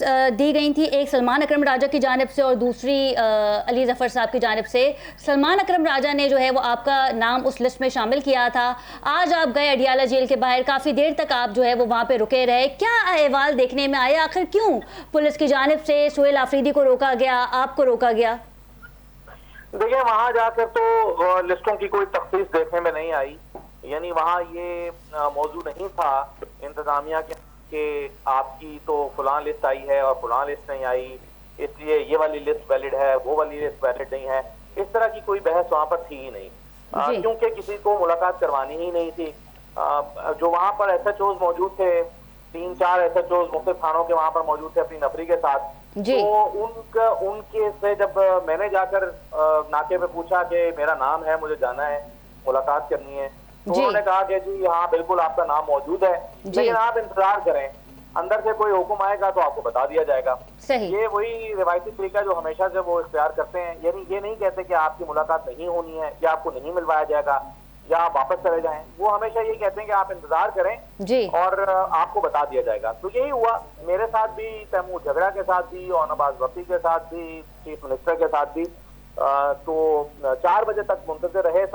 दी गई थी, एक सलमान अकरम राजा की जानिब से और दूसरी अली ज़फ़र साहब की जानिब से। सलमान अकरम राजा ने जो है वो आपका नाम उस लिस्ट में शामिल किया था। आज आप गए अडियाला जेल के बाहर, काफ़ी देर तक आप जो है वो वहाँ पे रुके रहे। क्या अहवाल देखने में आया? आखिर क्यों पुलिस की जानिब से सुहेल आफरीदी को रोका गया, आपको रोका गया? देखिए, वहां जाकर तो लिस्टों की कोई तफ्सीस देखने में नहीं आई। यानी वहां ये मौजू नहीं था इंतजामिया के आपकी तो फलां लिस्ट आई है और फलां लिस्ट नहीं आई, इसलिए ये वाली लिस्ट वैलिड है, वो वाली लिस्ट वैलिड नहीं है। इस तरह की कोई बहस वहां पर थी ही नहीं, क्योंकि किसी को मुलाकात करवानी ही नहीं थी। जो वहां पर SHOs मौजूद थे, 3-4 SHOs मुख्तलिफ थानों के वहां पर मौजूद थे अपनी नफरी के साथ। तो उनके से जब मैंने जाकर नाके पे पूछा कि मेरा नाम है, मुझे जाना है, मुलाकात करनी है, तो उन्होंने कहा कि जी हाँ बिल्कुल आपका नाम मौजूद है, लेकिन आप इंतजार करें, अंदर से कोई हुक्म आएगा तो आपको बता दिया जाएगा। ये वही रिवायती तरीका जो हमेशा से वो इख्तियार करते हैं। यानी ये नहीं कहते कि आपकी मुलाकात नहीं होनी है या आपको नहीं मिलवाया जाएगा या आप वापस चले जाएं। वो हमेशा ये कहते हैं कि आप इंतजार करें और आपको बता दिया जाएगा। तो यही हुआ मेरे साथ भी, तैमूर झगड़ा के साथ भी और नवाज वफी के साथ भी, चीफ मिनिस्टर के साथ भी। तो 4 बजे तक मुंतज़िर रहे।